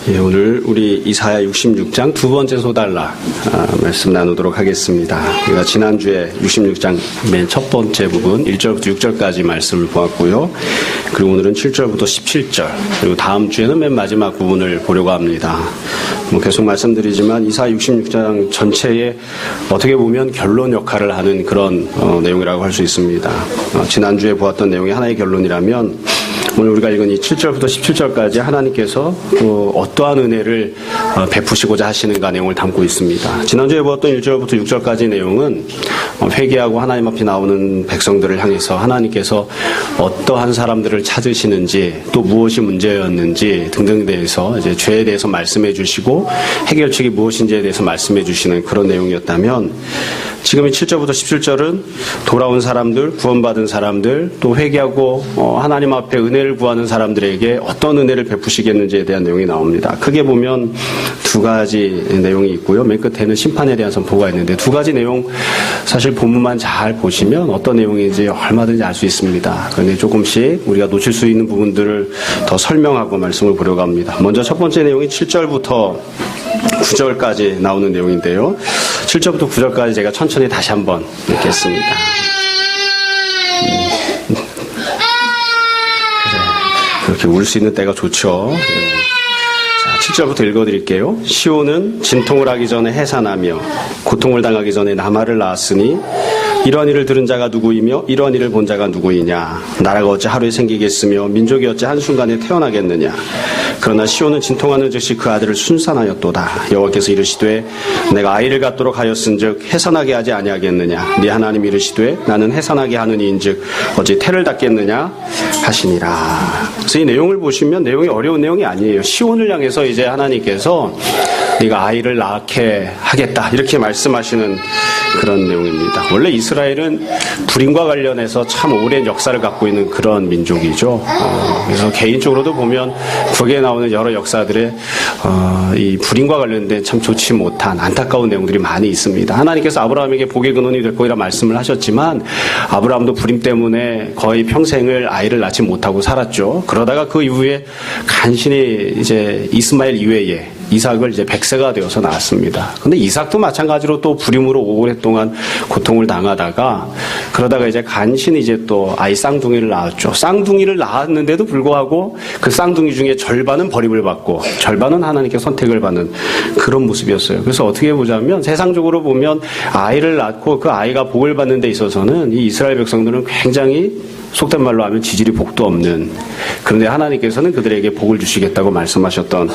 예, 오늘 우리 이사야 66장 두 번째 소단락 말씀 나누도록 하겠습니다. 우리가 지난주에 66장 맨 첫 번째 부분 1절부터 6절까지 말씀을 보았고요. 그리고 오늘은 7절부터 17절, 그리고 다음 주에는 맨 마지막 부분을 보려고 합니다. 계속 말씀드리지만 이사야 66장 전체에 어떻게 보면 결론 역할을 하는 그런 내용이라고 할 수 있습니다. 지난주에 보았던 내용이 하나의 결론이라면 오늘 우리가 읽은 이 7절부터 17절까지 하나님께서 어떠한 은혜를 베푸시고자 하시는가 내용을 담고 있습니다. 지난주에 보았던 1절부터 6절까지 내용은 회개하고 하나님 앞에 나오는 백성들을 향해서 하나님께서 어떠한 사람들을 찾으시는지, 또 무엇이 문제였는지 등등에 대해서 이제 죄에 대해서 말씀해 주시고 해결책이 무엇인지에 대해서 말씀해 주시는 그런 내용이었다면, 지금 이 7절부터 17절은 돌아온 사람들, 구원받은 사람들, 또 회개하고 하나님 앞에 은혜를 구하는 사람들에게 어떤 은혜를 베푸시겠는지에 대한 내용이 나옵니다. 크게 보면 두 가지 내용이 있고요. 맨 끝에는 심판에 대한 선포가 있는데, 두 가지 내용 사실 본문만 잘 보시면 어떤 내용인지 얼마든지 알 수 있습니다. 그런데 조금씩 우리가 놓칠 수 있는 부분들을 더 설명하고 말씀을 보려고 합니다. 먼저 첫 번째 내용이 7절부터 9절까지 나오는 내용인데요. 7절부터 9절까지 제가 천천히 다시 한번 읽겠습니다. 그렇게 울 수 있는 때가 좋죠. 자, 7절부터 읽어드릴게요. 시온은 진통을 하기 전에 해산하며 고통을 당하기 전에 나말을 낳았으니 이러한 일을 들은 자가 누구이며 이러한 일을 본 자가 누구이냐. 나라가 어찌 하루에 생기겠으며 민족이 어찌 한순간에 태어나겠느냐. 그러나 시온은 진통하는 즉시 그 아들을 순산하였도다. 여호와께서 이르시되 내가 아이를 갖도록 하였은즉 해산하게 하지 아니하겠느냐. 네 하나님 이르시되 나는 해산하게 하느니인즉 어찌 태를 닫겠느냐 하시니라. 그래서 이 내용을 보시면 내용이 어려운 내용이 아니에요. 시온을 향해서 이제 하나님께서 네가 아이를 낳게 하겠다 이렇게 말씀하시는 그런 내용입니다. 원래 이스라엘은 불임과 관련해서 참 오랜 역사를 갖고 있는 그런 민족이죠. 그래서 개인적으로도 보면 거기에 나오는 여러 역사들의 이 불임과 관련된 참 좋지 못한 안타까운 내용들이 많이 있습니다. 하나님께서 아브라함에게 복의 근원이 될 거라 말씀을 하셨지만 아브라함도 불임 때문에 거의 평생을 아이를 낳지 못하고 살았죠. 그러다가 그 이후에 간신히 이제 이스마엘 이외에 이삭을 이제 100세가 되어서 낳았습니다. 근데 이삭도 마찬가지로 또 불임으로 오랫동안 고통을 당하다가 그러다가 이제 간신히 이제 또 아이 쌍둥이를 낳았죠. 쌍둥이를 낳았는데도 불구하고 그 쌍둥이 중에 절반은 버림을 받고 절반은 하나님께 선택을 받는 그런 모습이었어요. 그래서 어떻게 보자면 세상적으로 보면 아이를 낳고 그 아이가 복을 받는 데 있어서는 이 이스라엘 백성들은 굉장히 속된 말로 하면 지질이 복도 없는, 그런데 하나님께서는 그들에게 복을 주시겠다고 말씀하셨던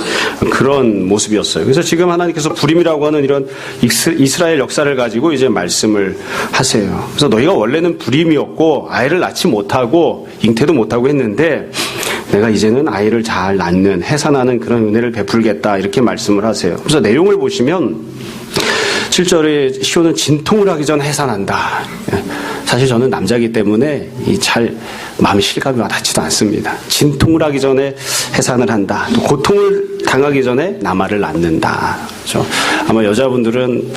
그런 모습이었어요. 그래서 지금 하나님께서 불임이라고 하는 이런 이스라엘 역사를 가지고 이제 말씀을 하세요. 그래서 너희가 원래는 불임이었고 아이를 낳지 못하고 잉태도 못하고 했는데 내가 이제는 아이를 잘 낳는, 해산하는 그런 은혜를 베풀겠다 이렇게 말씀을 하세요. 그래서 내용을 보시면 7절에 시온은 진통을 하기 전 해산한다. 사실 저는 남자이기 때문에 잘 마음이 실감이 와닿지도 않습니다. 진통을 하기 전에 해산을 한다. 또 고통을 당하기 전에 나말을 낳는다. 그렇죠? 아마 여자분들은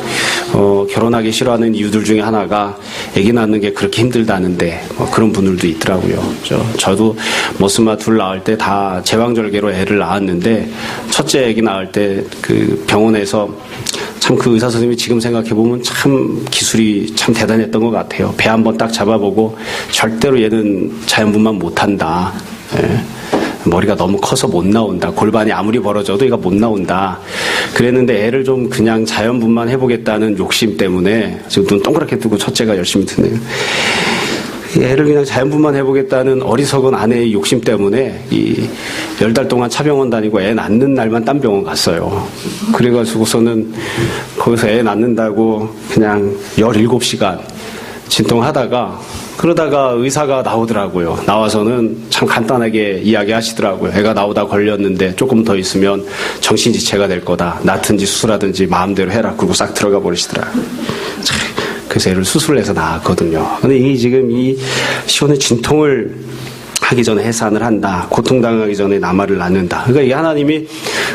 결혼하기 싫어하는 이유들 중에 하나가 아기 낳는 게 그렇게 힘들다는데 그런 분들도 있더라고요. 그렇죠? 저도 머스마 둘 낳을 때 다 제왕절개로 애를 낳았는데 첫째 아기 낳을 때 그 병원에서 참 그 의사 선생님이 지금 생각해보면 참 기술이 참 대단했던 것 같아요. 배 한번 딱 잡아보고 절대로 얘는 자연분만 못한다. 예. 머리가 너무 커서 못 나온다. 골반이 아무리 벌어져도 얘가 못 나온다. 그랬는데 애를 좀 그냥 자연분만 해보겠다는 욕심 때문에 지금 눈 동그랗게 뜨고 첫째가 열심히 드네요. 애를 그냥 자연분만 해보겠다는 어리석은 아내의 욕심 때문에 10달 동안 차병원 다니고 애 낳는 날만 딴 병원 갔어요. 그래가지고서는 거기서 애 낳는다고 그냥 17시간 진통하다가 그러다가 의사가 나오더라고요. 나와서는 참 간단하게 이야기하시더라고요. 애가 나오다 걸렸는데 조금 더 있으면 정신지체가 될 거다. 낳든지 수술하든지 마음대로 해라. 그러고 싹 들어가 버리시더라고요. 그래서 애를 수술해서 낳았거든요. 근데 이 지금 이 시온의 진통을 하기 전에 해산을 한다. 고통당하기 전에 나말을 낳는다. 그러니까 이 하나님이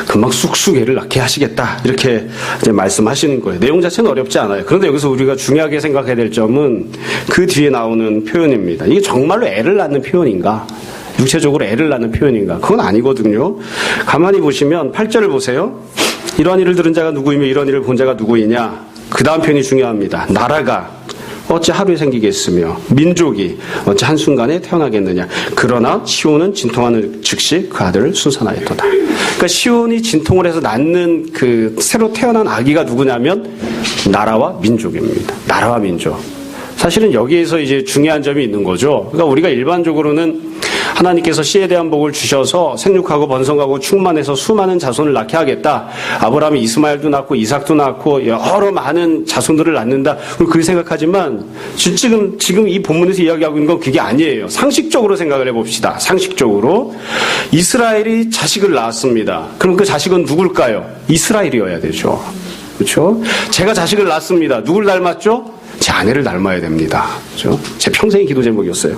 금방 쑥쑥 애를 낳게 하시겠다. 이렇게 이제 말씀하시는 거예요. 내용 자체는 어렵지 않아요. 그런데 여기서 우리가 중요하게 생각해야 될 점은 그 뒤에 나오는 표현입니다. 이게 정말로 애를 낳는 표현인가? 육체적으로 애를 낳는 표현인가? 그건 아니거든요. 가만히 보시면 8절을 보세요. 이러한 일을 들은 자가 누구이며 이런 일을 본 자가 누구이냐? 그 다음 표현이 중요합니다. 나라가 어찌 하루에 생기겠으며 민족이 어찌 한순간에 태어나겠느냐. 그러나 시온은 진통하는 즉시 그 아들을 순산하였도다. 그러니까 시온이 진통을 해서 낳는 그 새로 태어난 아기가 누구냐면 나라와 민족입니다. 나라와 민족. 사실은 여기에서 이제 중요한 점이 있는 거죠. 그러니까 우리가 일반적으로는 하나님께서 씨에 대한 복을 주셔서 생육하고 번성하고 충만해서 수많은 자손을 낳게 하겠다. 아브라함이 이스마엘도 낳고 이삭도 낳고 여러 많은 자손들을 낳는다. 그렇게 생각하지만 지금 이 본문에서 이야기하고 있는 건 그게 아니에요. 상식적으로 생각을 해봅시다. 상식적으로 이스라엘이 자식을 낳았습니다. 그럼 그 자식은 누굴까요? 이스라엘이어야 되죠. 그렇죠? 제가 자식을 낳았습니다. 누굴 닮았죠? 제 아내를 닮아야 됩니다. 그렇죠? 제 평생의 기도 제목이었어요.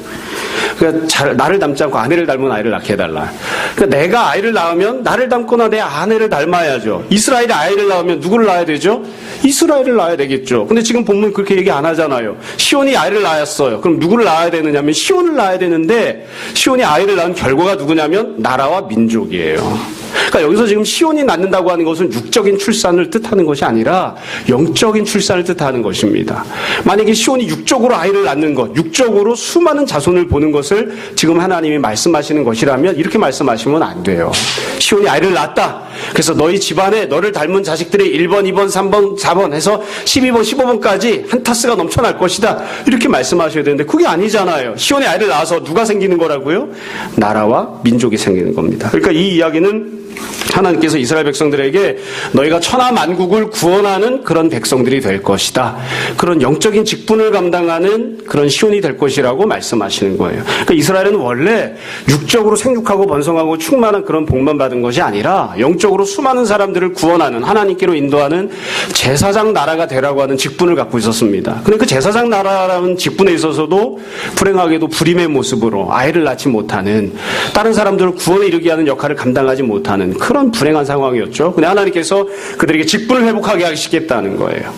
그러니까 나를 닮지 않고 아내를 닮은 아이를 낳게 해달라. 그러니까 내가 아이를 낳으면 나를 닮거나 내 아내를 닮아야죠. 이스라엘이 아이를 낳으면 누구를 낳아야 되죠? 이스라엘을 낳아야 되겠죠. 근데 지금 본문 그렇게 얘기 안 하잖아요. 시온이 아이를 낳았어요. 그럼 누구를 낳아야 되느냐면 시온을 낳아야 되는데 시온이 아이를 낳은 결과가 누구냐면 나라와 민족이에요. 그러니까 여기서 지금 시온이 낳는다고 하는 것은 육적인 출산을 뜻하는 것이 아니라 영적인 출산을 뜻하는 것입니다. 만약에 시온이 육적으로 아이를 낳는 것, 육적으로 수많은 자손을 보는 것을 지금 하나님이 말씀하시는 것이라면 이렇게 말씀하시면 안 돼요. 시온이 아이를 낳았다. 그래서 너희 집안에 너를 닮은 자식들이 1번, 2번, 3번, 4번 해서 12번, 15번까지 한 타스가 넘쳐날 것이다. 이렇게 말씀하셔야 되는데 그게 아니잖아요. 시온이 아이를 낳아서 누가 생기는 거라고요? 나라와 민족이 생기는 겁니다. 그러니까 이 이야기는 하나님께서 이스라엘 백성들에게 너희가 천하 만국을 구원하는 그런 백성들이 될 것이다. 그런 영적인 직분을 감당하는 그런 시온이 될 것이라고 말씀하시는 거예요. 그러니까 이스라엘은 원래 육적으로 생육하고 번성하고 충만한 그런 복만 받은 것이 아니라 영적으로 수많은 사람들을 구원하는 하나님께로 인도하는 제사장 나라가 되라고 하는 직분을 갖고 있었습니다. 그런데 그 제사장 나라라는 직분에 있어서도 불행하게도 불임의 모습으로 아이를 낳지 못하는 다른 사람들을 구원에 이르게 하는 역할을 감당하지 못하는 그런 불행한 상황이었죠. 근데 하나님께서 그들에게 직분을 회복하게 하시겠다는 거예요.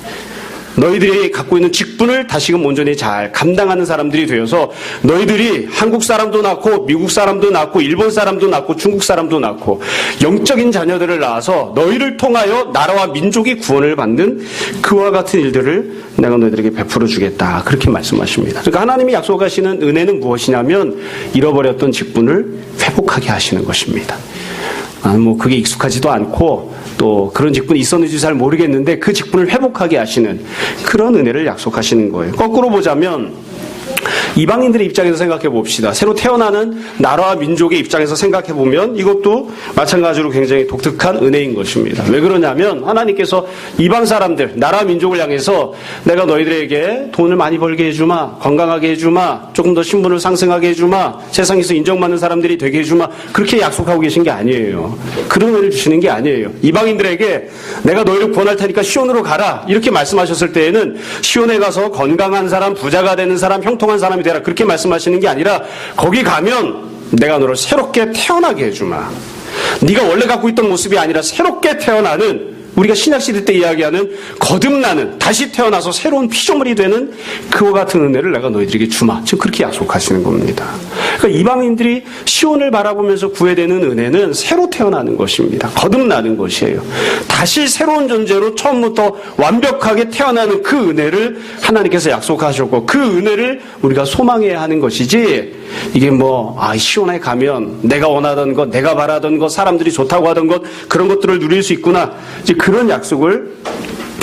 너희들이 갖고 있는 직분을 다시금 온전히 잘 감당하는 사람들이 되어서 너희들이 한국 사람도 낳고 미국 사람도 낳고 일본 사람도 낳고 중국 사람도 낳고 영적인 자녀들을 낳아서 너희를 통하여 나라와 민족이 구원을 받는 그와 같은 일들을 내가 너희들에게 베풀어 주겠다. 그렇게 말씀하십니다. 그러니까 하나님이 약속하시는 은혜는 무엇이냐면 잃어버렸던 직분을 회복하게 하시는 것입니다. 그게 익숙하지도 않고 또 그런 직분이 있었는지 잘 모르겠는데 그 직분을 회복하게 하시는 그런 은혜를 약속하시는 거예요. 거꾸로 보자면 이방인들의 입장에서 생각해 봅시다. 새로 태어나는 나라와 민족의 입장에서 생각해 보면 이것도 마찬가지로 굉장히 독특한 은혜인 것입니다. 왜 그러냐면 하나님께서 이방 사람들, 나라와 민족을 향해서 내가 너희들에게 돈을 많이 벌게 해주마, 건강하게 해주마, 조금 더 신분을 상승하게 해주마, 세상에서 인정받는 사람들이 되게 해주마, 그렇게 약속하고 계신 게 아니에요. 그런 은혜를 주시는 게 아니에요. 이방인들에게 내가 너희를 구원할 테니까 시온으로 가라 이렇게 말씀하셨을 때에는 시온에 가서 건강한 사람, 부자가 되는 사람, 형통한 사람이 되라 그렇게 말씀하시는 게 아니라 거기 가면 내가 너를 새롭게 태어나게 해주마. 네가 원래 갖고 있던 모습이 아니라 새롭게 태어나는 우리가 신약시대 때 이야기하는 거듭나는 다시 태어나서 새로운 피조물이 되는 그와 같은 은혜를 내가 너희들에게 주마. 지금 그렇게 약속하시는 겁니다. 그러니까 이방인들이 시온을 바라보면서 구해되는 은혜는 새로 태어나는 것입니다. 거듭나는 것이에요. 다시 새로운 존재로 처음부터 완벽하게 태어나는 그 은혜를 하나님께서 약속하셨고 그 은혜를 우리가 소망해야 하는 것이지 이게 시온에 가면 내가 원하던 것, 내가 바라던 것, 사람들이 좋다고 하던 것 그런 것들을 누릴 수 있구나. 이제 그런 약속을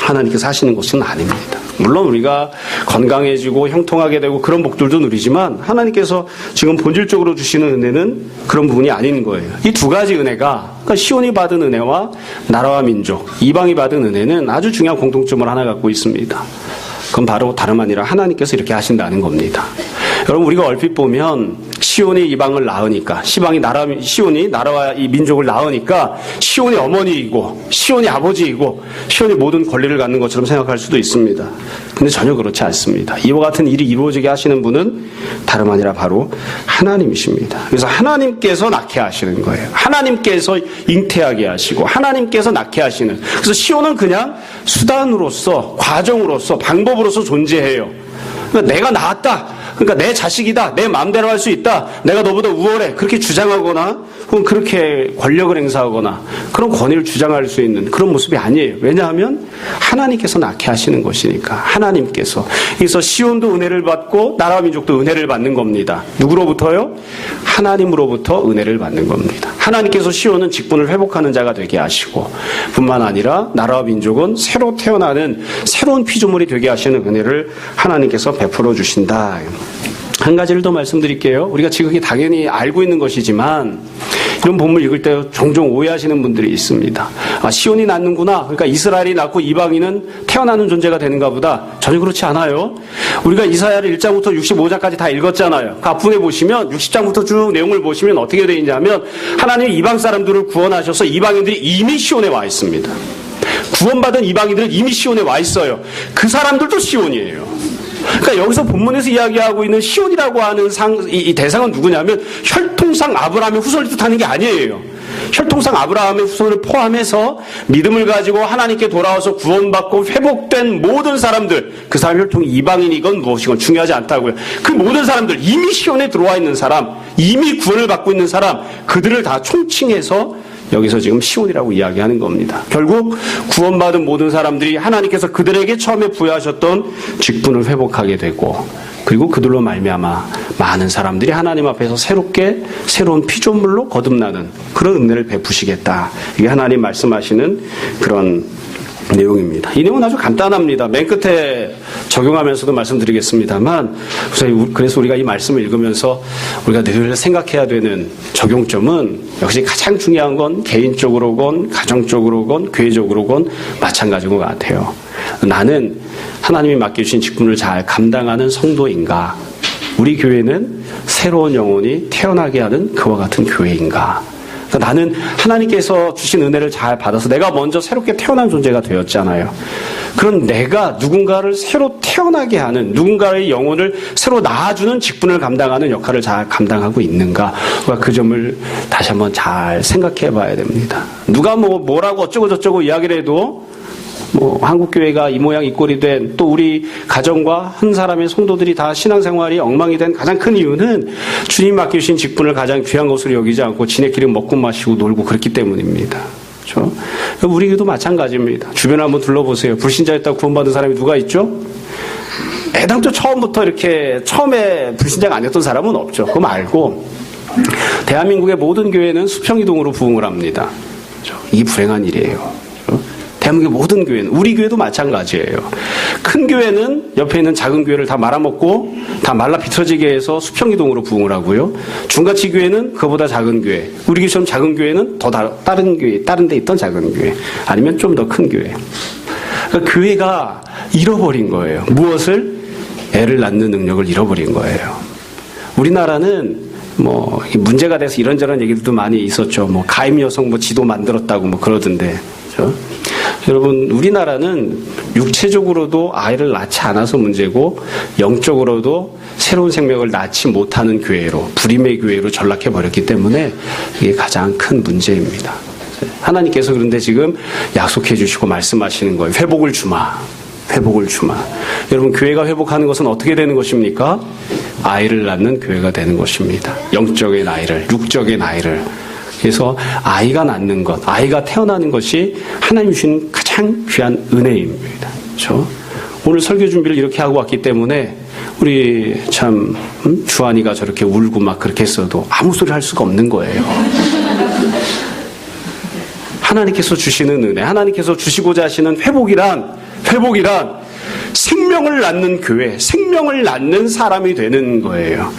하나님께서 하시는 것은 아닙니다. 물론 우리가 건강해지고 형통하게 되고 그런 복들도 누리지만 하나님께서 지금 본질적으로 주시는 은혜는 그런 부분이 아닌 거예요. 이 두 가지 은혜가 그러니까 시온이 받은 은혜와 나라와 민족, 이방이 받은 은혜는 아주 중요한 공통점을 하나 갖고 있습니다. 그건 바로 다름 아니라 하나님께서 이렇게 하신다는 겁니다. 여러분 우리가 얼핏 보면 시온이 이방을 낳으니까 시온이 나라와 이 민족을 낳으니까 시온이 어머니이고 시온이 아버지이고 시온이 모든 권리를 갖는 것처럼 생각할 수도 있습니다. 근데 전혀 그렇지 않습니다. 이와 같은 일이 이루어지게 하시는 분은 다름 아니라 바로 하나님이십니다. 그래서 하나님께서 낳게 하시는 거예요. 하나님께서 잉태하게 하시고 하나님께서 낳게 하시는. 그래서 시온은 그냥 수단으로서 과정으로서 방법으로서 존재해요. 그러니까 내가 낳았다. 그러니까 내 자식이다, 내 마음대로 할 수 있다, 내가 너보다 우월해, 그렇게 주장하거나 혹은 그렇게 권력을 행사하거나 그런 권위를 주장할 수 있는 그런 모습이 아니에요. 왜냐하면 하나님께서 낳게 하시는 것이니까. 하나님께서. 그래서 시온도 은혜를 받고 나라와 민족도 은혜를 받는 겁니다. 누구로부터요? 하나님으로부터 은혜를 받는 겁니다. 하나님께서 시온은 직분을 회복하는 자가 되게 하시고 뿐만 아니라 나라와 민족은 새로 태어나는 새로운 피조물이 되게 하시는 은혜를 하나님께서 베풀어 주신다. 한 가지를 더 말씀드릴게요. 우리가 지극히 당연히 알고 있는 것이지만 이런 본문 읽을 때 종종 오해하시는 분들이 있습니다. 아, 시온이 낳는구나. 그러니까 이스라엘이 낳고 이방인은 태어나는 존재가 되는가 보다. 전혀 그렇지 않아요. 우리가 이사야를 1장부터 65장까지 다 읽었잖아요. 그 앞부분에 보시면 60장부터 쭉 내용을 보시면 어떻게 되어 있냐면 하나님이 이방 사람들을 구원하셔서 이방인들이 이미 시온에 와 있습니다. 구원받은 이방인들은 이미 시온에 와 있어요. 그 사람들도 시온이에요. 그러니까 여기서 본문에서 이야기하고 있는 시온이라고 하는 이 대상은 누구냐면 혈통상 아브라함의 후손을 뜻하는 게 아니에요. 혈통상 아브라함의 후손을 포함해서 믿음을 가지고 하나님께 돌아와서 구원받고 회복된 모든 사람들, 그 사람 혈통이 이방인이건 무엇이건 중요하지 않다고요. 그 모든 사람들, 이미 시온에 들어와 있는 사람, 이미 구원을 받고 있는 사람, 그들을 다 총칭해서 여기서 지금 시온이라고 이야기하는 겁니다. 결국 구원받은 모든 사람들이 하나님께서 그들에게 처음에 부여하셨던 직분을 회복하게 되고 그리고 그들로 말미암아 많은 사람들이 하나님 앞에서 새로운 피조물로 거듭나는 그런 은혜를 베푸시겠다. 이게 하나님 말씀하시는 그런 내용입니다. 이 내용은 아주 간단합니다. 맨 끝에 적용하면서도 말씀드리겠습니다만 그래서 우리가 이 말씀을 읽으면서 우리가 늘 생각해야 되는 적용점은 역시 가장 중요한 건 개인적으로건 가정적으로건 교회적으로건 마찬가지인 것 같아요. 나는 하나님이 맡겨주신 직분을 잘 감당하는 성도인가? 우리 교회는 새로운 영혼이 태어나게 하는 그와 같은 교회인가? 그러니까 나는 하나님께서 주신 은혜를 잘 받아서 내가 먼저 새롭게 태어난 존재가 되었잖아요. 그럼 내가 누군가를 새로 태어나게 하는, 누군가의 영혼을 새로 낳아주는 직분을 감당하는 역할을 잘 감당하고 있는가? 그 점을 다시 한번 잘 생각해 봐야 됩니다. 누가 뭐라고 어쩌고 저쩌고 이야기를 해도 한국교회가 이 모양 이 꼴이 된, 또 우리 가정과 한 사람의 성도들이 다 신앙생활이 엉망이 된 가장 큰 이유는 주님 맡기신 직분을 가장 귀한 것으로 여기지 않고 지네끼리 먹고 마시고 놀고 그렇기 때문입니다. 그렇죠? 우리 교회도 마찬가지입니다. 주변에 한번 둘러보세요. 불신자였다고 구원받은 사람이 누가 있죠? 애당초 처음에 불신자가 아니었던 사람은 없죠. 그거 말고 대한민국의 모든 교회는 수평이동으로 부흥을 합니다. 그렇죠? 이게 불행한 일이에요. 대한민국의 모든 교회는, 우리 교회도 마찬가지예요. 큰 교회는 옆에 있는 작은 교회를 다 말아먹고 다 말라 비틀어지게 해서 수평이동으로 부흥을 하고요. 중가치 교회는 그보다 작은 교회, 우리 교회처럼 작은 교회는 더 다른 교회, 다른 데 있던 작은 교회, 아니면 좀 더 큰 교회. 그러니까 교회가 잃어버린 거예요. 무엇을? 애를 낳는 능력을 잃어버린 거예요. 우리나라는 문제가 돼서 이런저런 얘기들도 많이 있었죠. 가임 여성 지도 만들었다고 그러던데. 그렇죠? 여러분, 우리나라는 육체적으로도 아이를 낳지 않아서 문제고 영적으로도 새로운 생명을 낳지 못하는 교회로, 불임의 교회로 전락해버렸기 때문에 이게 가장 큰 문제입니다. 하나님께서 그런데 지금 약속해 주시고 말씀하시는 거예요. 회복을 주마. 회복을 주마. 여러분, 교회가 회복하는 것은 어떻게 되는 것입니까? 아이를 낳는 교회가 되는 것입니다. 영적인 아이를, 육적인 아이를. 그래서 아이가 낳는 것, 아이가 태어나는 것이 하나님 주신 가장 귀한 은혜입니다. 그렇죠? 오늘 설교 준비를 이렇게 하고 왔기 때문에 우리 참 주한이가 저렇게 울고 막 그렇게 했어도 아무 소리 할 수가 없는 거예요. 하나님께서 주시는 은혜, 하나님께서 주시고자 하시는 회복이란 생명을 낳는 교회, 생명을 낳는 사람이 되는 거예요.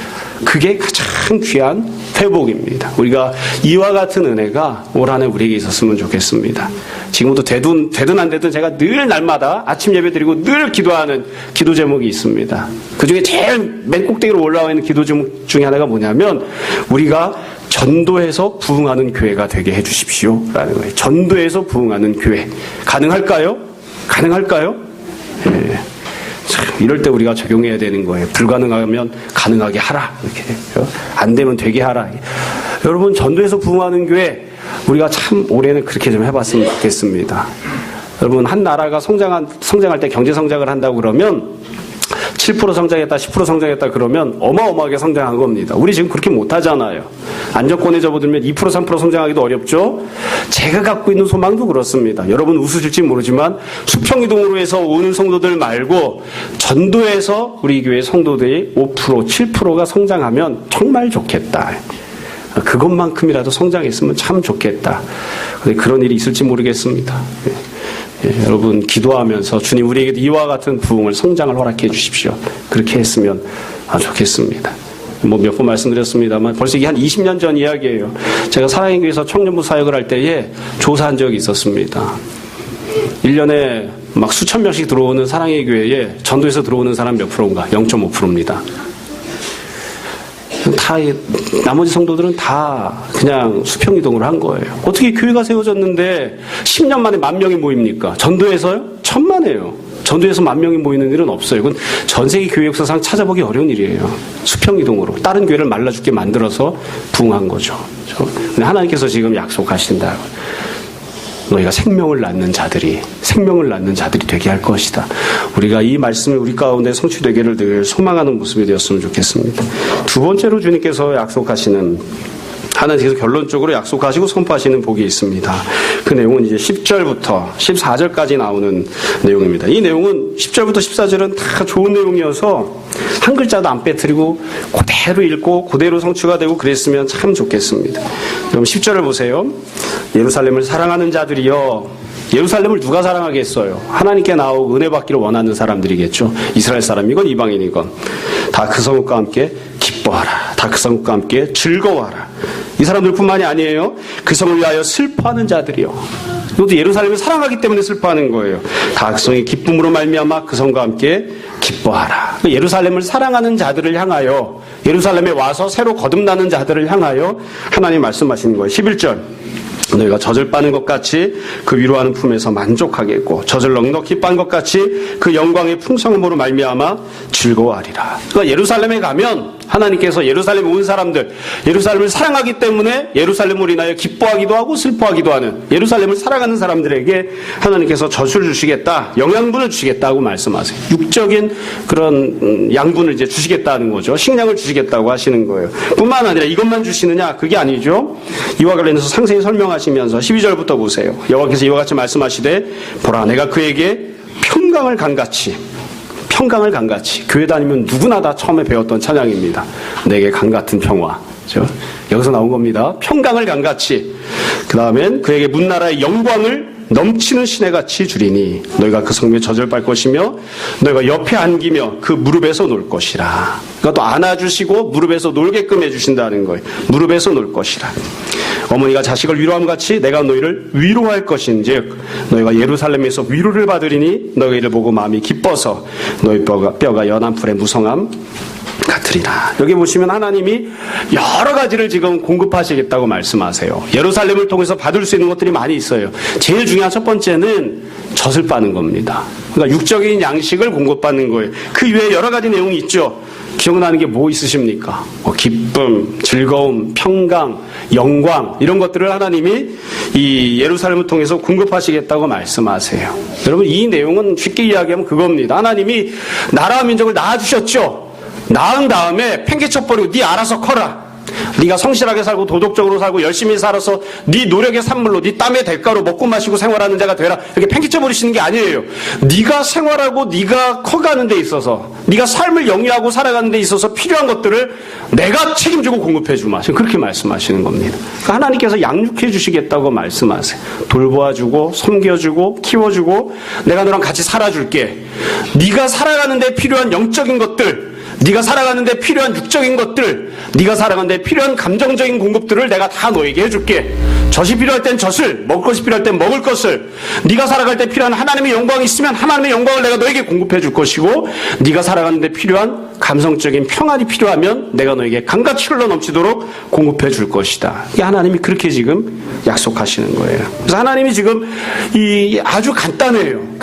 그게 가장 귀한 회복입니다. 우리가 이와 같은 은혜가 올 한 해 우리에게 있었으면 좋겠습니다. 지금도 되든 안 되든 제가 늘 날마다 아침 예배 드리고 늘 기도하는 기도 제목이 있습니다. 그 중에 제일 맨 꼭대기로 올라와 있는 기도 제목 중에 하나가 뭐냐면 우리가 전도해서 부흥하는 교회가 되게 해주십시오 라는 거예요. 전도해서 부흥하는 교회. 가능할까요? 가능할까요? 예. 이럴 때 우리가 적용해야 되는 거예요. 불가능하면 가능하게 하라. 이렇게. 안 되면 되게 하라. 여러분, 전도해서 부흥하는 교회, 우리가 참 올해는 그렇게 좀 해봤으면 좋겠습니다. 여러분, 한 나라가 성장할 때 경제 성장을 한다고 그러면 7% 성장했다, 10% 성장했다 그러면 어마어마하게 성장한 겁니다. 우리 지금 그렇게 못하잖아요. 안정권에 접어들면 2%, 3% 성장하기도 어렵죠. 제가 갖고 있는 소망도 그렇습니다. 여러분 웃으실지 모르지만 수평이동으로 해서 오는 성도들 말고 전도에서 우리 교회 성도들이 5%, 7%가 성장하면 정말 좋겠다. 그것만큼이라도 성장했으면 참 좋겠다. 근데 그런 일이 있을지 모르겠습니다. 여러분 기도하면서 주님 우리에게도 이와 같은 부흥을 성장을 허락해 주십시오. 그렇게 했으면 좋겠습니다. 몇 번 말씀드렸습니다만 벌써 이게 한 20년 전 이야기예요. 제가 사랑의 교회에서 청년부 사역을 할 때에 조사한 적이 있었습니다. 1년에 막 수천 명씩 들어오는 사랑의 교회에 전도에서 들어오는 사람 몇 프로인가? 0.5%입니다. 다 나머지 성도들은 다 그냥 수평이동을 한 거예요. 어떻게 교회가 세워졌는데 10년 만에 10,000명이 모입니까? 전도에서요? 천만에요. 전도에서 10,000명이 모이는 일은 없어요. 이건 전 세계 교회 역사상 찾아보기 어려운 일이에요. 수평이동으로 다른 교회를 말라 죽게 만들어서 부흥한 거죠. 근데 하나님께서 지금 약속하신다. 너희가 생명을 낳는 자들이 되게 할 것이다. 우리가 이 말씀을 우리 가운데 성취되기를 늘 소망하는 모습이 되었으면 좋겠습니다. 두 번째로 주님께서 약속하시는, 하나님께서 결론적으로 약속하시고 선포하시는 복이 있습니다. 그 내용은 이제 10절부터 14절까지 나오는 내용입니다. 이 내용은 10절부터 14절은 다 좋은 내용이어서 한 글자도 안 빼뜨리고 그대로 읽고 그대로 성취가 되고 그랬으면 참 좋겠습니다. 그럼 10절을 보세요. 예루살렘을 사랑하는 자들이여. 예루살렘을 누가 사랑하겠어요? 하나님께 나오고 은혜 받기를 원하는 사람들이겠죠. 이스라엘 사람이건 이방인이건 다 그 성읍과 함께 기뻐하라. 다 그 성읍과 함께 즐거워하라. 이 사람들뿐만이 아니에요. 그 성을 위하여 슬퍼하는 자들이요. 이것도 예루살렘을 사랑하기 때문에 슬퍼하는 거예요. 다 그 성이 기쁨으로 말미암아 그 성과 함께 기뻐하라. 예루살렘을 사랑하는 자들을 향하여, 예루살렘에 와서 새로 거듭나는 자들을 향하여 하나님 말씀하시는 거예요. 11절. 너희가 젖을 빠는 것 같이 그 위로하는 품에서 만족하겠고 젖을 넉넉히 빤 것 같이 그 영광의 풍성함으로 말미암아 즐거워하리라. 그러니까 예루살렘에 가면 하나님께서 예루살렘에 온 사람들, 예루살렘을 사랑하기 때문에 예루살렘을 인하여 기뻐하기도 하고 슬퍼하기도 하는, 예루살렘을 사랑하는 사람들에게 하나님께서 젖을 주시겠다, 영양분을 주시겠다고 말씀하세요. 육적인 그런 양분을 이제 주시겠다는 거죠. 식량을 주시겠다고 하시는 거예요. 뿐만 아니라 이것만 주시느냐? 그게 아니죠. 이와 관련해서 상세히 설명하시면서 12절부터 보세요. 여호와께서 이와 같이 말씀하시되 보라 내가 그에게 평강을 강같이, 교회 다니면 누구나 다 처음에 배웠던 찬양입니다. 내게 강같은 평화. 그렇죠? 여기서 나온 겁니다. 평강을 강같이. 그 다음엔 그에게 문나라의 영광을 넘치는 시내같이 주리니 너희가 그 성읍에 젖을 빨 것이며 너희가 옆에 안기며 그 무릎에서 놀 것이라. 그러니까 또 안아주시고 무릎에서 놀게끔 해주신다는 거예요. 무릎에서 놀 것이라. 어머니가 자식을 위로함 같이 내가 너희를 위로할 것인즉 너희가 예루살렘에서 위로를 받으리니 너희가 이를 보고 마음이 기뻐서 너희 뼈가 연한 풀의 무성함 같으리라. 여기 보시면 하나님이 여러 가지를 지금 공급하시겠다고 말씀하세요. 예루살렘을 통해서 받을 수 있는 것들이 많이 있어요. 제일 중요한 첫 번째는 젖을 빠는 겁니다. 그러니까 육적인 양식을 공급받는 거예요. 그 외에 여러 가지 내용이 있죠. 기억나는 게 뭐 있으십니까? 기쁨, 즐거움, 평강, 영광 이런 것들을 하나님이 이 예루살렘을 통해서 공급하시겠다고 말씀하세요. 여러분 이 내용은 쉽게 이야기하면 그겁니다. 하나님이 나라와 민족을 낳아주셨죠. 낳은 다음에 팽개쳐버리고 네 알아서 커라. 네가 성실하게 살고 도덕적으로 살고 열심히 살아서 네 노력의 산물로 네 땀의 대가로 먹고 마시고 생활하는 자가 되라. 이렇게 팽개쳐버리시는 게 아니에요. 네가 생활하고 네가 커가는 데 있어서 네가 삶을 영위하고 살아가는 데 있어서 필요한 것들을 내가 책임지고 공급해 주마. 그렇게 말씀하시는 겁니다. 그러니까 하나님께서 양육해 주시겠다고 말씀하세요. 돌보아주고 섬겨주고 키워주고 내가 너랑 같이 살아줄게. 네가 살아가는 데 필요한 영적인 것들, 네가 살아가는 데 필요한 육적인 것들, 네가 살아가는 데 필요한 감정적인 공급들을 내가 다 너에게 해줄게. 젖이 필요할 땐 젖을, 먹을 것이 필요할 땐 먹을 것을, 네가 살아갈 때 필요한 하나님의 영광이 있으면 하나님의 영광을 내가 너에게 공급해 줄 것이고, 네가 살아가는 데 필요한 감성적인 평안이 필요하면 내가 너에게 강같이 흘러넘치도록 공급해 줄 것이다. 이게 하나님이 그렇게 지금 약속하시는 거예요. 그래서 하나님이 지금 아주 간단해요.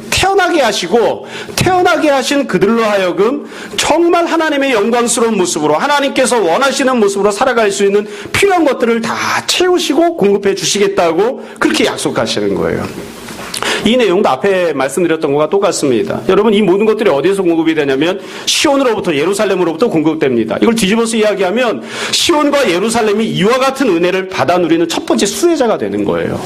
태어나게 하시고 태어나게 하신 그들로 하여금 정말 하나님의 영광스러운 모습으로 하나님께서 원하시는 모습으로 살아갈 수 있는 필요한 것들을 다 채우시고 공급해 주시겠다고 그렇게 약속하시는 거예요. 이 내용도 앞에 말씀드렸던 것과 똑같습니다. 여러분, 이 모든 것들이 어디에서 공급이 되냐면 시온으로부터, 예루살렘으로부터 공급됩니다. 이걸 뒤집어서 이야기하면 시온과 예루살렘이 이와 같은 은혜를 받아 누리는 첫 번째 수혜자가 되는 거예요.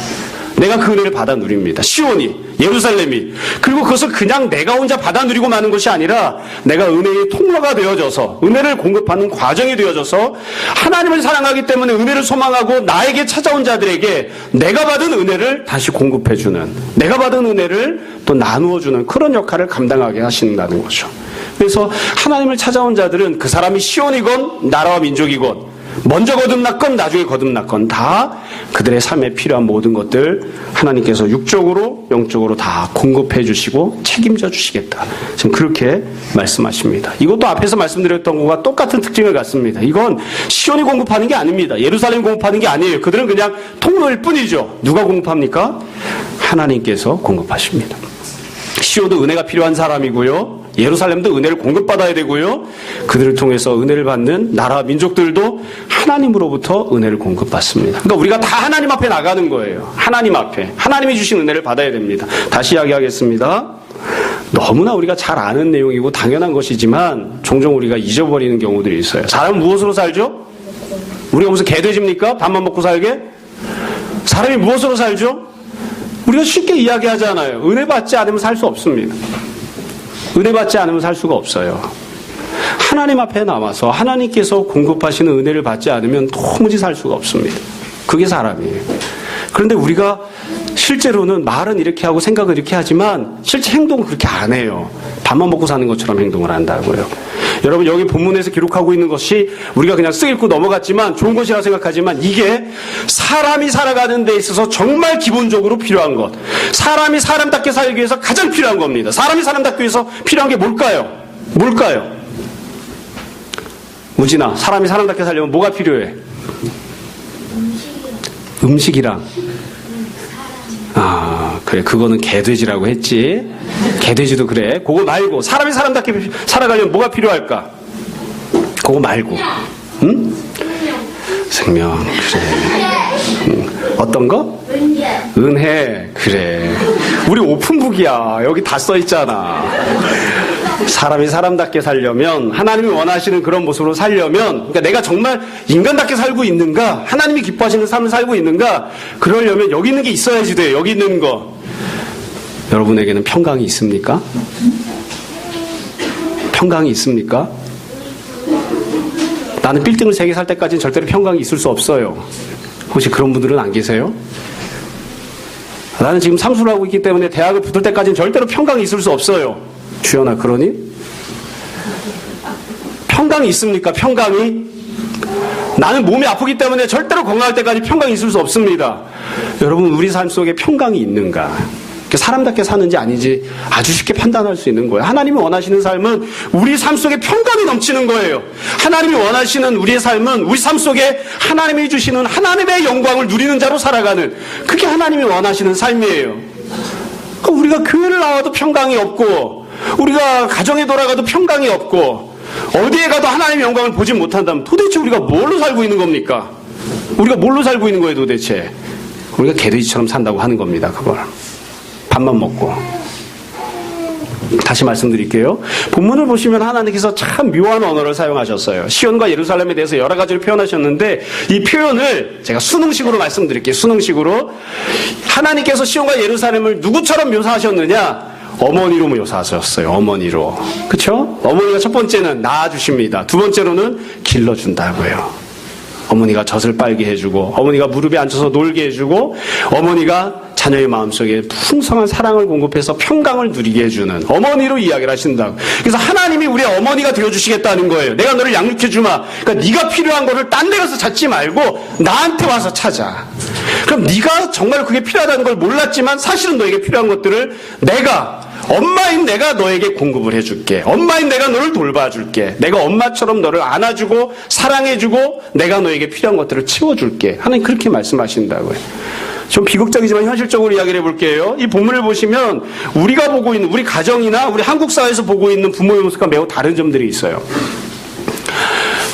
내가 그 은혜를 받아 누립니다. 시온이, 예루살렘이. 그리고 그것을 그냥 내가 혼자 받아 누리고 마는 것이 아니라 내가 은혜의 통로가 되어져서, 은혜를 공급하는 과정이 되어져서 하나님을 사랑하기 때문에 은혜를 소망하고 나에게 찾아온 자들에게 내가 받은 은혜를 다시 공급해주는, 내가 받은 은혜를 또 나누어주는 그런 역할을 감당하게 하신다는 거죠. 그래서 하나님을 찾아온 자들은 그 사람이 시온이건 나라와 민족이건 먼저 거듭났건 나중에 거듭났건 다 그들의 삶에 필요한 모든 것들 하나님께서 육적으로 영적으로 다 공급해 주시고 책임져 주시겠다. 지금 그렇게 말씀하십니다. 이것도 앞에서 말씀드렸던 것과 똑같은 특징을 갖습니다. 이건 시온이 공급하는 게 아닙니다. 예루살렘이 공급하는 게 아니에요. 그들은 그냥 통로일 뿐이죠. 누가 공급합니까? 하나님께서 공급하십니다. 시온도 은혜가 필요한 사람이고요. 예루살렘도 은혜를 공급받아야 되고요. 그들을 통해서 은혜를 받는 나라 민족들도 하나님으로부터 은혜를 공급받습니다. 그러니까 우리가 다 하나님 앞에 나가는 거예요. 하나님 앞에. 하나님이 주신 은혜를 받아야 됩니다. 다시 이야기하겠습니다. 너무나 우리가 잘 아는 내용이고 당연한 것이지만 종종 우리가 잊어버리는 경우들이 있어요. 사람은 무엇으로 살죠? 우리가 무슨 개돼지입니까? 밥만 먹고 살게? 사람이 무엇으로 살죠? 우리가 쉽게 이야기하잖아요. 은혜 받지 않으면 살 수 없습니다. 은혜 받지 않으면 살 수가 없어요. 하나님 앞에 남아서 하나님께서 공급하시는 은혜를 받지 않으면 도무지 살 수가 없습니다. 그게 사람이에요. 그런데 우리가 실제로는 말은 이렇게 하고 생각은 이렇게 하지만 실제 행동은 그렇게 안 해요. 밥만 먹고 사는 것처럼 행동을 한다고요. 여러분, 여기 본문에서 기록하고 있는 것이 우리가 그냥 쓱 읽고 넘어갔지만 좋은 것이라고 생각하지만 이게 사람이 살아가는 데 있어서 정말 기본적으로 필요한 것, 사람이 사람답게 살기 위해서 가장 필요한 겁니다. 사람이 사람답기 위해서 필요한 게 뭘까요? 뭘까요? 우진아, 사람이 사람답게 살려면 뭐가 필요해? 음식이랑. 아, 그래. 그거는 개돼지라고 했지. 개돼지도 그래. 그거 말고 사람이 사람답게 살아가려면 뭐가 필요할까? 그거 말고. 응? 생명. 그래. 어떤 거? 은혜. 그래. 우리 오픈북이야. 여기 다 써 있잖아. 사람이 사람답게 살려면, 하나님이 원하시는 그런 모습으로 살려면, 그러니까 내가 정말 인간답게 살고 있는가, 하나님이 기뻐하시는 삶을 살고 있는가, 그러려면 여기 있는 게 있어야지 돼요. 여기 있는 거. 여러분에게는 평강이 있습니까? 평강이 있습니까? 나는 빌딩을 3개 살 때까지는 절대로 평강이 있을 수 없어요. 혹시 그런 분들은 안 계세요? 나는 지금 삼수를 하고 있기 때문에 대학을 붙을 때까지는 절대로 평강이 있을 수 없어요. 주연아, 그러니? 평강이 있습니까? 평강이? 나는 몸이 아프기 때문에 절대로 건강할 때까지 평강이 있을 수 없습니다. 여러분, 우리 삶 속에 평강이 있는가? 사람답게 사는지 아닌지 아주 쉽게 판단할 수 있는 거예요. 하나님이 원하시는 삶은 우리 삶 속에 평강이 넘치는 거예요. 하나님이 원하시는 우리의 삶은 우리 삶 속에 하나님이 주시는 하나님의 영광을 누리는 자로 살아가는, 그게 하나님이 원하시는 삶이에요. 그러니까 우리가 교회를 나와도 평강이 없고, 우리가 가정에 돌아가도 평강이 없고, 어디에 가도 하나님의 영광을 보지 못한다면 도대체 우리가 뭘로 살고 있는 겁니까? 우리가 뭘로 살고 있는 거예요, 도대체? 우리가 개돼지처럼 산다고 하는 겁니다, 그걸. 밥만 먹고. 다시 말씀드릴게요. 본문을 보시면 하나님께서 참 묘한 언어를 사용하셨어요. 시온과 예루살렘에 대해서 여러 가지를 표현하셨는데, 이 표현을 제가 수능식으로 말씀드릴게요. 수능식으로. 하나님께서 시온과 예루살렘을 누구처럼 묘사하셨느냐? 어머니로 묘사하셨어요. 어머니로. 그쵸? 어머니가 첫 번째는 낳아주십니다. 두 번째로는 길러준다고요. 어머니가 젖을 빨게 해주고, 어머니가 무릎에 앉아서 놀게 해주고, 어머니가 자녀의 마음속에 풍성한 사랑을 공급해서 평강을 누리게 해주는 어머니로 이야기를 하신다고. 그래서 하나님이 우리의 어머니가 되어주시겠다는 거예요. 내가 너를 양육해주마. 그러니까 네가 필요한 거를 딴 데 가서 찾지 말고 나한테 와서 찾아. 그럼 네가 정말 그게 필요하다는 걸 몰랐지만 사실은 너에게 필요한 것들을 내가, 엄마인 내가 너에게 공급을 해줄게. 엄마인 내가 너를 돌봐줄게. 내가 엄마처럼 너를 안아주고 사랑해주고 내가 너에게 필요한 것들을 채워줄게. 하나님 그렇게 말씀하신다고요. 좀 비극적이지만 현실적으로 이야기를 해볼게요. 이 본문을 보시면 우리가 보고 있는, 우리 가정이나 우리 한국 사회에서 보고 있는 부모의 모습과 매우 다른 점들이 있어요.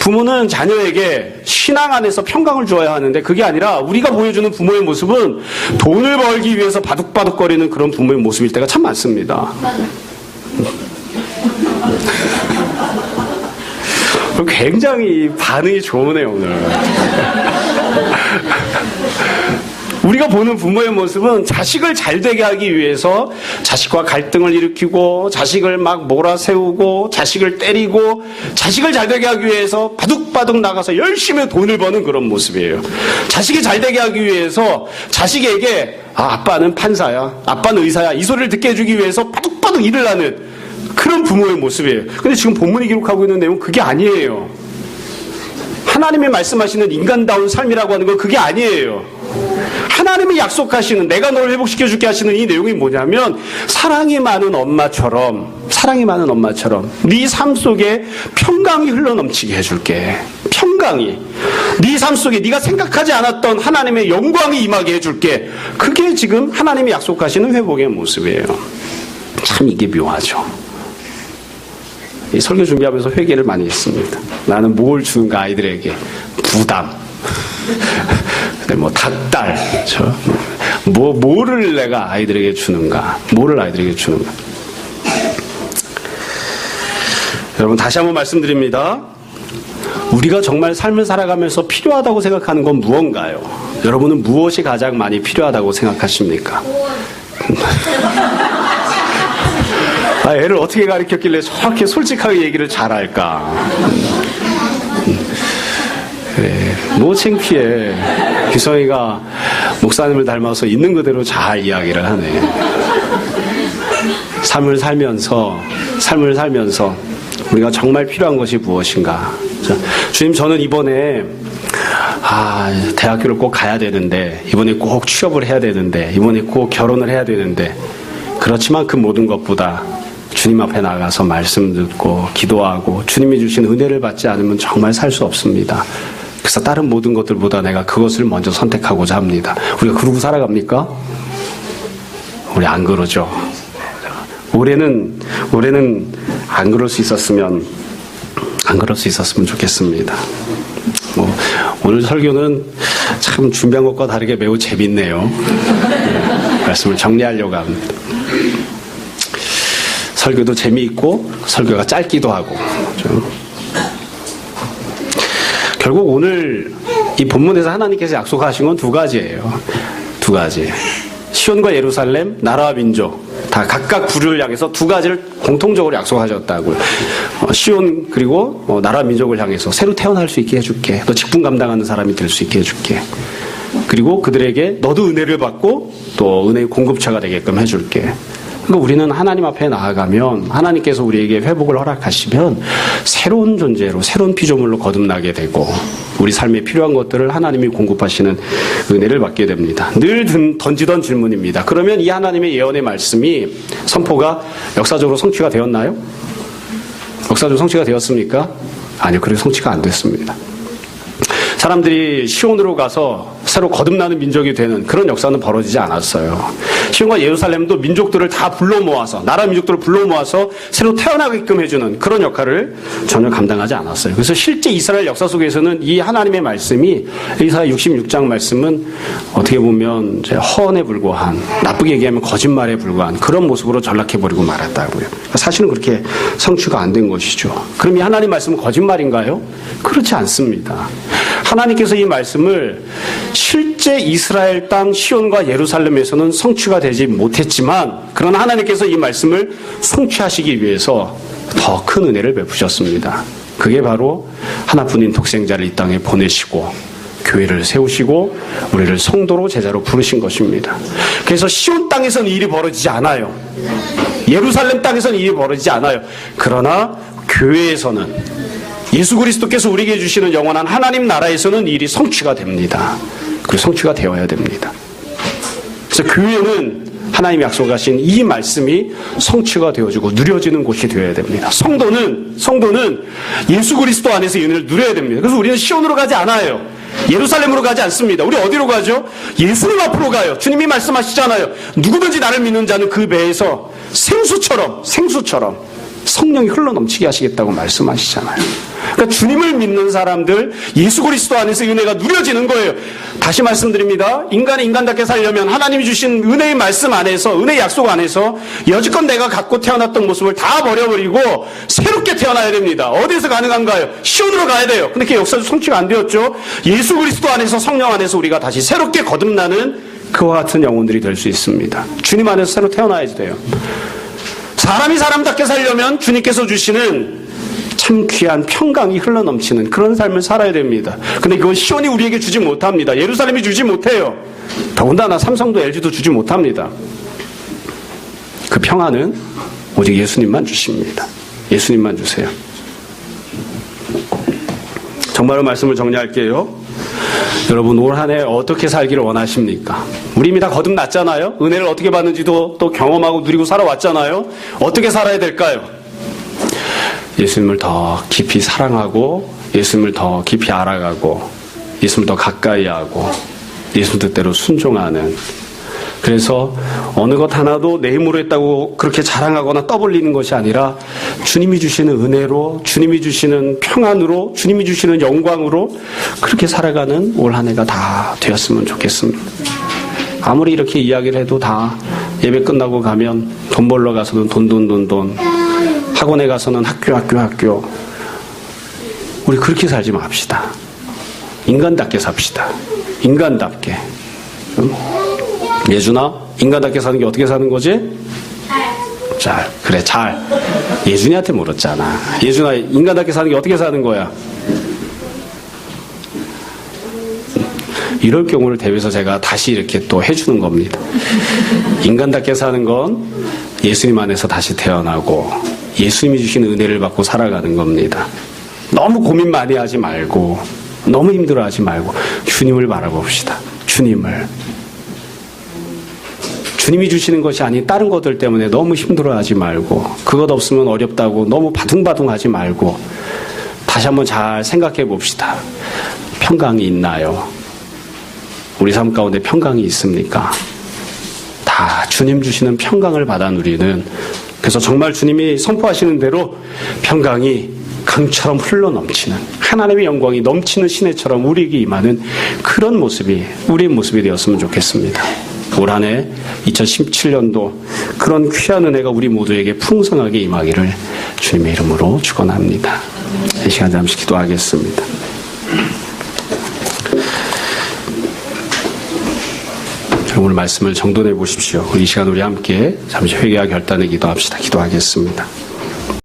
부모는 자녀에게 신앙 안에서 평강을 주어야 하는데 그게 아니라 우리가 보여주는 부모의 모습은 돈을 벌기 위해서 바둑바둑거리는 그런 부모의 모습일 때가 참 많습니다. 굉장히 반응이 좋으네요, 오늘. 우리가 보는 부모의 모습은 자식을 잘 되게 하기 위해서 자식과 갈등을 일으키고 자식을 막 몰아세우고 자식을 때리고 자식을 잘 되게 하기 위해서 바둑바둑 나가서 열심히 돈을 버는 그런 모습이에요. 자식이 잘 되게 하기 위해서 자식에게 아빠는 판사야, 아빠는 의사야 이 소리를 듣게 해주기 위해서 바둑바둑 일을 하는 그런 부모의 모습이에요. 근데 지금 본문이 기록하고 있는 내용은 그게 아니에요. 하나님이 말씀하시는 인간다운 삶이라고 하는 건 그게 아니에요. 하나님이 약속하시는 내가 너를 회복시켜줄게 하시는 이 내용이 뭐냐면 사랑이 많은 엄마처럼 네 삶 속에 평강이 흘러넘치게 해줄게. 평강이 네 삶 속에 네가 생각하지 않았던 하나님의 영광이 임하게 해줄게. 그게 지금 하나님이 약속하시는 회복의 모습이에요. 참 이게 묘하죠. 이 설교 준비하면서 회개를 많이 했습니다. 나는 뭘 주는가 아이들에게 부담. 뭐 닭달, 뭐를 내가 아이들에게 주는가, 뭐를 아이들에게 주는가. 여러분 다시 한번 말씀드립니다. 우리가 정말 삶을 살아가면서 필요하다고 생각하는 건 무언가요? 여러분은 무엇이 가장 많이 필요하다고 생각하십니까? 애를 어떻게 가르쳤길래 저렇게 솔직하게 얘기를 잘할까? 그래, 뭐 창피해. 규성이가 목사님을 닮아서 있는 그대로 잘 이야기를 하네. 삶을 살면서 우리가 정말 필요한 것이 무엇인가? 주님, 저는 이번에 대학교를 꼭 가야 되는데, 이번에 꼭 취업을 해야 되는데, 이번에 꼭 결혼을 해야 되는데, 그렇지만 그 모든 것보다 주님 앞에 나가서 말씀 듣고 기도하고 주님이 주신 은혜를 받지 않으면 정말 살 수 없습니다. 그래서 다른 모든 것들보다 내가 그것을 먼저 선택하고자 합니다. 우리가 그러고 살아갑니까? 우리 안 그러죠. 올해는 안 그럴 수 있었으면 좋겠습니다. 오늘 설교는 참 준비한 것과 다르게 매우 재밌네요. 말씀을 정리하려고 합니다. 설교도 재미있고 설교가 짧기도 하고 결국 오늘 이 본문에서 하나님께서 약속하신 건 두 가지예요. 두 가지. 시온과 예루살렘, 나라와 민족 다 각각 부류를 향해서 두 가지를 공통적으로 약속하셨다고요. 시온 그리고 나라와 민족을 향해서 새로 태어날 수 있게 해줄게. 너 직분 감당하는 사람이 될 수 있게 해줄게. 그리고 그들에게 너도 은혜를 받고 또 은혜의 공급처가 되게끔 해줄게. 그러니까 우리는 하나님 앞에 나아가면 하나님께서 우리에게 회복을 허락하시면 새로운 존재로 새로운 피조물로 거듭나게 되고 우리 삶에 필요한 것들을 하나님이 공급하시는 은혜를 받게 됩니다. 늘 던지던 질문입니다. 그러면 이 하나님의 예언의 말씀이 선포가 역사적으로 성취가 되었나요? 역사적으로 성취가 되었습니까? 아니요. 그래서 성취가 안 됐습니다. 사람들이 시온으로 가서 새로 거듭나는 민족이 되는 그런 역사는 벌어지지 않았어요. 시온과 예루살렘도 민족들을 다 불러 모아서 나라 민족들을 불러 모아서 새로 태어나게끔 해주는 그런 역할을 전혀 감당하지 않았어요. 그래서 실제 이스라엘 역사 속에서는 이 하나님의 말씀이 이사야 66장 말씀은 어떻게 보면 허언에 불과한 나쁘게 얘기하면 거짓말에 불과한 그런 모습으로 전락해버리고 말았다고요. 사실은 그렇게 성취가 안 된 것이죠. 그럼 이 하나님 말씀은 거짓말인가요? 그렇지 않습니다. 하나님께서 이 말씀을 실제 이스라엘 땅 시온과 예루살렘에서는 성취가 되지 못했지만 그러나 하나님께서 이 말씀을 성취하시기 위해서 더 큰 은혜를 베푸셨습니다. 그게 바로 하나뿐인 독생자를 이 땅에 보내시고 교회를 세우시고 우리를 성도로 제자로 부르신 것입니다. 그래서 시온 땅에서는 일이 벌어지지 않아요. 예루살렘 땅에서는 일이 벌어지지 않아요. 그러나 교회에서는 예수 그리스도께서 우리에게 주시는 영원한 하나님 나라에서는 일이 성취가 됩니다. 그리고 성취가 되어야 됩니다. 그래서 교회는 하나님이 약속하신 이 말씀이 성취가 되어지고 누려지는 곳이 되어야 됩니다. 성도는 예수 그리스도 안에서 이 은혜를 누려야 됩니다. 그래서 우리는 시온으로 가지 않아요. 예루살렘으로 가지 않습니다. 우리 어디로 가죠? 예수님 앞으로 가요. 주님이 말씀하시잖아요. 누구든지 나를 믿는 자는 그 배에서 생수처럼 성령이 흘러넘치게 하시겠다고 말씀하시잖아요. 그러니까 주님을 믿는 사람들, 예수 그리스도 안에서 은혜가 누려지는 거예요. 다시 말씀드립니다. 인간이 인간답게 살려면 하나님이 주신 은혜의 말씀 안에서, 은혜의 약속 안에서 여지껏 내가 갖고 태어났던 모습을 다 버려버리고 새롭게 태어나야 됩니다. 어디서 가능한가요? 시온으로 가야 돼요. 근데 그게 역사적 성취가 안 되었죠. 예수 그리스도 안에서, 성령 안에서 우리가 다시 새롭게 거듭나는 그와 같은 영혼들이 될 수 있습니다. 주님 안에서 새로 태어나야지 돼요. 사람이 사람답게 살려면 주님께서 주시는 참 귀한 평강이 흘러넘치는 그런 삶을 살아야 됩니다. 근데 그건 시온이 우리에게 주지 못합니다. 예루살렘이 주지 못해요. 더군다나 삼성도 LG도 주지 못합니다. 그 평안은 오직 예수님만 주십니다. 예수님만 주세요. 정말로 말씀을 정리할게요. 여러분, 올 한 해 어떻게 살기를 원하십니까? 우리 이미 다 거듭났잖아요. 은혜를 어떻게 받는지도 또 경험하고 누리고 살아왔잖아요. 어떻게 살아야 될까요? 예수님을 더 깊이 사랑하고, 예수님을 더 깊이 알아가고, 예수님을 더 가까이 하고, 예수 뜻대로 순종하는, 그래서 어느 것 하나도 내 힘으로 했다고 그렇게 자랑하거나 떠벌리는 것이 아니라 주님이 주시는 은혜로, 주님이 주시는 평안으로, 주님이 주시는 영광으로 그렇게 살아가는 올 한 해가 다 되었으면 좋겠습니다. 아무리 이렇게 이야기를 해도 다 예배 끝나고 가면 돈 벌러 가서는 돈, 학원에 가서는 학교. 우리 그렇게 살지 맙시다. 인간답게 삽시다. 인간답게. 예준아, 인간답게 사는 게 어떻게 사는 거지? 잘. 그래, 잘. 예준이한테 물었잖아. 예준아, 인간답게 사는 게 어떻게 사는 거야? 이럴 경우를 대비해서 제가 다시 이렇게 또 해주는 겁니다. 인간답게 사는 건 예수님 안에서 다시 태어나고 예수님이 주신 은혜를 받고 살아가는 겁니다. 너무 고민 많이 하지 말고, 너무 힘들어하지 말고 주님을 바라봅시다. 주님이 주시는 것이 아닌 다른 것들 때문에 너무 힘들어하지 말고, 그것 없으면 어렵다고 너무 바둥바둥하지 말고 다시 한번 잘 생각해 봅시다. 평강이 있나요? 우리 삶 가운데 평강이 있습니까? 다 주님 주시는 평강을 받아 누리는, 그래서 정말 주님이 선포하시는 대로 평강이 강처럼 흘러넘치는, 하나님의 영광이 넘치는 시내처럼 우리에게 임하는 그런 모습이 우리의 모습이 되었으면 좋겠습니다. 올 한 해 2017년도 그런 귀한 은혜가 우리 모두에게 풍성하게 임하기를 주님의 이름으로 축원합니다. 이 시간 잠시 기도하겠습니다. 오늘 말씀을 정돈해 보십시오. 이 시간 우리 함께 잠시 회개와 결단의 기도합시다. 기도하겠습니다.